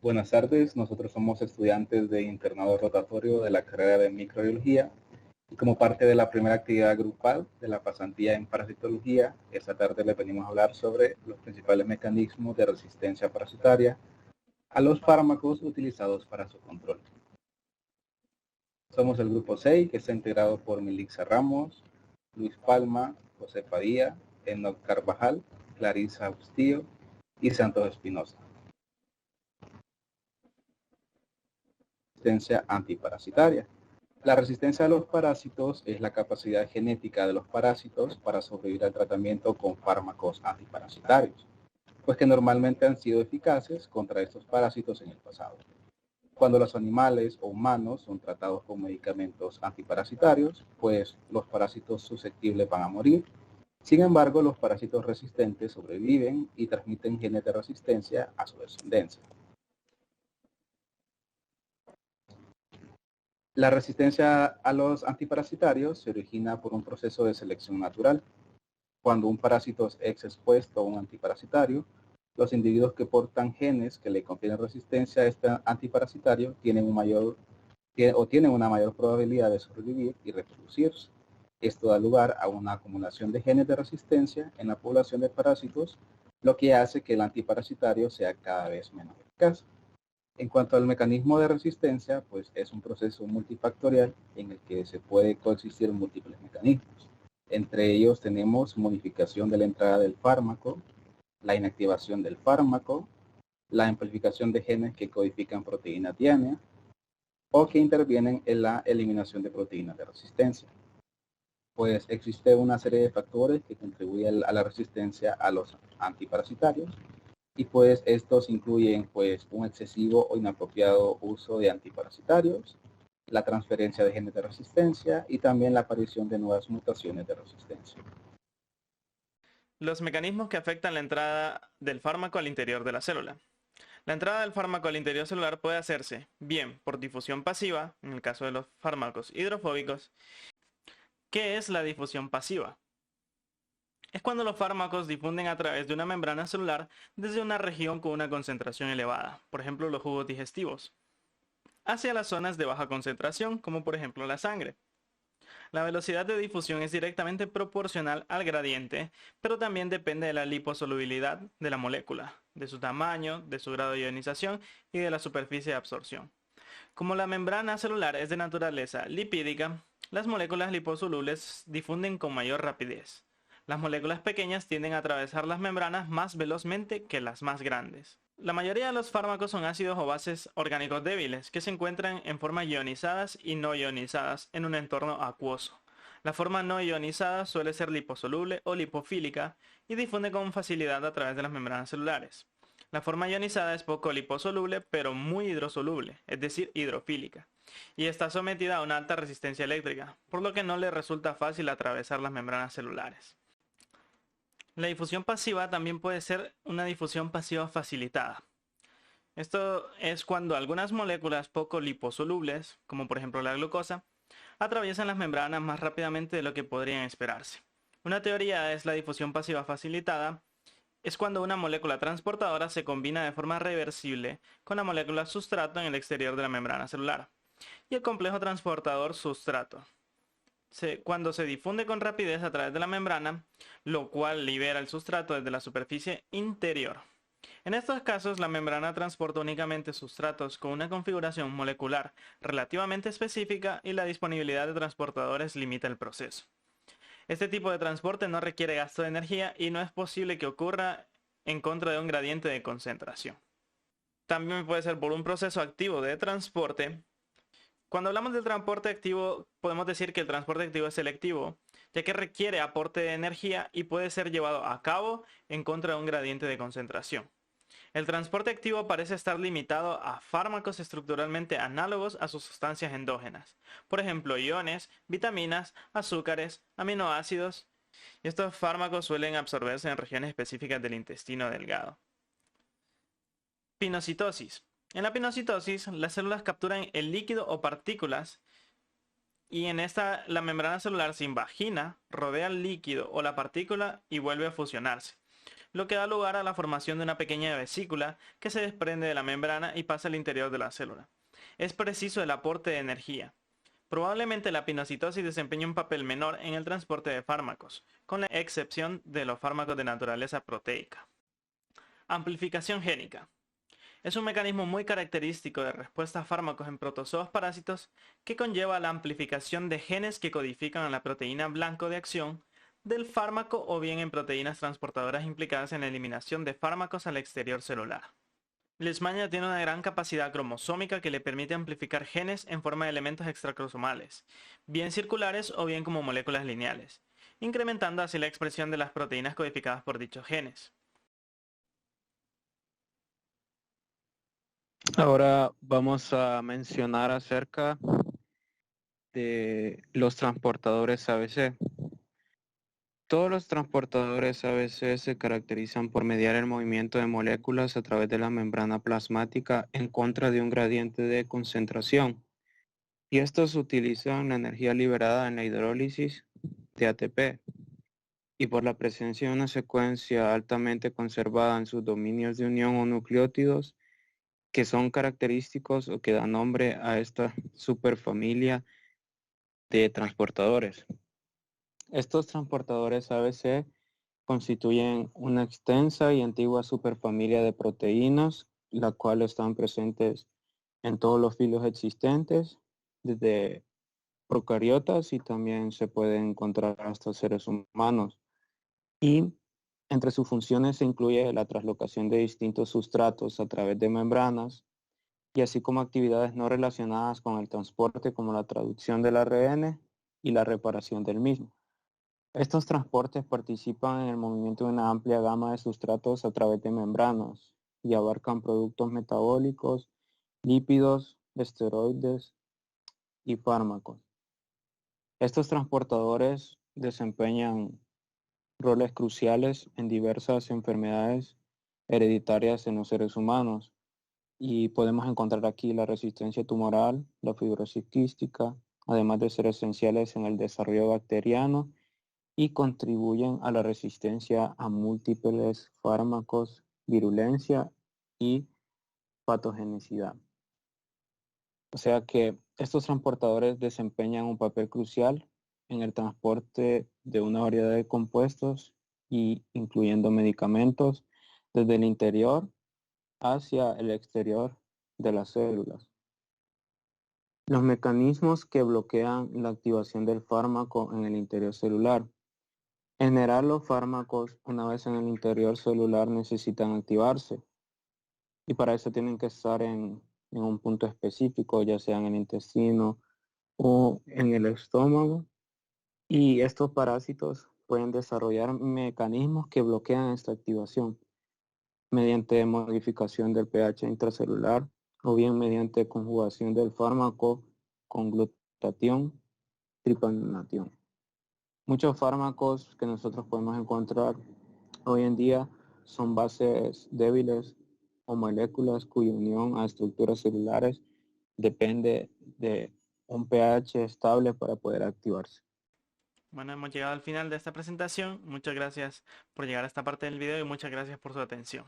Buenas tardes, nosotros somos estudiantes de internado rotatorio de la carrera de microbiología y como parte de la primera actividad grupal de la pasantía en parasitología, esta tarde les venimos a hablar sobre los principales mecanismos de resistencia parasitaria a los fármacos utilizados para su control. Somos el grupo 6 que está integrado por Milixa Ramos, Luis Palma, José Padilla, Enoc Carvajal, Clarisa Bustillo y Santos Espinosa. Resistencia antiparasitaria. La resistencia a los parásitos es la capacidad genética de los parásitos para sobrevivir al tratamiento con fármacos antiparasitarios, pues que normalmente han sido eficaces contra estos parásitos en el pasado. Cuando los animales o humanos son tratados con medicamentos antiparasitarios, pues los parásitos susceptibles van a morir. Sin embargo, los parásitos resistentes sobreviven y transmiten genes de resistencia a su descendencia. La resistencia a los antiparasitarios se origina por un proceso de selección natural. Cuando un parásito es expuesto a un antiparasitario, los individuos que portan genes que le confieren resistencia a este antiparasitario tienen una mayor probabilidad de sobrevivir y reproducirse. Esto da lugar a una acumulación de genes de resistencia en la población de parásitos, lo que hace que el antiparasitario sea cada vez menos eficaz. En cuanto al mecanismo de resistencia, pues es un proceso multifactorial en el que se puede coexistir múltiples mecanismos. Entre ellos tenemos modificación de la entrada del fármaco, la inactivación del fármaco, la amplificación de genes que codifican proteína diana o que intervienen en la eliminación de proteínas de resistencia. Pues existe una serie de factores que contribuyen a la resistencia a los antiparasitarios y pues estos incluyen pues un excesivo o inapropiado uso de antiparasitarios, la transferencia de genes de resistencia y también la aparición de nuevas mutaciones de resistencia. Los mecanismos que afectan la entrada del fármaco al interior de la célula. La entrada del fármaco al interior celular puede hacerse bien por difusión pasiva, en el caso de los fármacos hidrofóbicos. ¿Qué es la difusión pasiva? Es cuando los fármacos difunden a través de una membrana celular desde una región con una concentración elevada, por ejemplo los jugos digestivos, hacia las zonas de baja concentración, como por ejemplo la sangre. La velocidad de difusión es directamente proporcional al gradiente, pero también depende de la liposolubilidad de la molécula, de su tamaño, de su grado de ionización y de la superficie de absorción. Como la membrana celular es de naturaleza lipídica, las moléculas liposolubles difunden con mayor rapidez. Las moléculas pequeñas tienden a atravesar las membranas más velozmente que las más grandes. La mayoría de los fármacos son ácidos o bases orgánicos débiles, que se encuentran en formas ionizadas y no ionizadas en un entorno acuoso. La forma no ionizada suele ser liposoluble o lipofílica y difunde con facilidad a través de las membranas celulares. La forma ionizada es poco liposoluble, pero muy hidrosoluble, es decir, hidrofílica, y está sometida a una alta resistencia eléctrica, por lo que no le resulta fácil atravesar las membranas celulares. La difusión pasiva también puede ser una difusión pasiva facilitada. Esto es cuando algunas moléculas poco liposolubles, como por ejemplo la glucosa, atraviesan las membranas más rápidamente de lo que podrían esperarse. Una teoría es la difusión pasiva facilitada, es cuando una molécula transportadora se combina de forma reversible con la molécula sustrato en el exterior de la membrana celular y el complejo transportador sustrato. Cuando se difunde con rapidez a través de la membrana, lo cual libera el sustrato desde la superficie interior. En estos casos, la membrana transporta únicamente sustratos con una configuración molecular relativamente específica y la disponibilidad de transportadores limita el proceso. Este tipo de transporte no requiere gasto de energía y no es posible que ocurra en contra de un gradiente de concentración. También puede ser por un proceso activo de transporte. Cuando hablamos del transporte activo, podemos decir que el transporte activo es selectivo, ya que requiere aporte de energía y puede ser llevado a cabo en contra de un gradiente de concentración. El transporte activo parece estar limitado a fármacos estructuralmente análogos a sus sustancias endógenas, por ejemplo, iones, vitaminas, azúcares, aminoácidos, y estos fármacos suelen absorberse en regiones específicas del intestino delgado. Pinocitosis. En la pinocitosis, las células capturan el líquido o partículas y en esta la membrana celular se invagina, rodea el líquido o la partícula y vuelve a fusionarse. lo que da lugar a la formación de una pequeña vesícula que se desprende de la membrana y pasa al interior de la célula. Es preciso el aporte de energía. Probablemente la pinocitosis desempeña un papel menor en el transporte de fármacos, con la excepción de los fármacos de naturaleza proteica. Amplificación génica. Es un mecanismo muy característico de respuesta a fármacos en protozoos parásitos que conlleva la amplificación de genes que codifican a la proteína blanco de acción del fármaco o bien en proteínas transportadoras implicadas en la eliminación de fármacos al exterior celular. Leishmania tiene una gran capacidad cromosómica que le permite amplificar genes en forma de elementos extracromosomales, bien circulares o bien como moléculas lineales, incrementando así la expresión de las proteínas codificadas por dichos genes. Ahora vamos a mencionar acerca de los transportadores ABC. Todos los transportadores ABC se caracterizan por mediar el movimiento de moléculas a través de la membrana plasmática en contra de un gradiente de concentración. Y estos utilizan la energía liberada en la hidrólisis de ATP y por la presencia de una secuencia altamente conservada en sus dominios de unión o nucleótidos que son característicos o que dan nombre a esta superfamilia de transportadores. Estos transportadores ABC constituyen una extensa y antigua superfamilia de proteínas, la cual están presentes en todos los filos existentes, desde procariotas y también se pueden encontrar hasta seres humanos. Y entre sus funciones se incluye la translocación de distintos sustratos a través de membranas, y así como actividades no relacionadas con el transporte como la traducción del ARN y la reparación del mismo. Estos transportes participan en el movimiento de una amplia gama de sustratos a través de membranas y abarcan productos metabólicos, lípidos, esteroides y fármacos. Estos transportadores desempeñan roles cruciales en diversas enfermedades hereditarias en los seres humanos y podemos encontrar aquí la resistencia tumoral, la fibrosis quística, además de ser esenciales en el desarrollo bacteriano y contribuyen a la resistencia a múltiples fármacos, virulencia y patogenicidad. O sea que estos transportadores desempeñan un papel crucial en el transporte de una variedad de compuestos y incluyendo medicamentos desde el interior hacia el exterior de las células. Los mecanismos que bloquean la activación del fármaco en el interior celular. En general, los fármacos, una vez en el interior celular, necesitan activarse y para eso tienen que estar en un punto específico, ya sea en el intestino o en el estómago. Y estos parásitos pueden desarrollar mecanismos que bloquean esta activación mediante modificación del pH intracelular o bien mediante conjugación del fármaco con glutatión, tripamatión. Muchos fármacos que nosotros podemos encontrar hoy en día son bases débiles o moléculas cuya unión a estructuras celulares depende de un pH estable para poder activarse. Bueno, hemos llegado al final de esta presentación. Muchas gracias por llegar a esta parte del video y muchas gracias por su atención.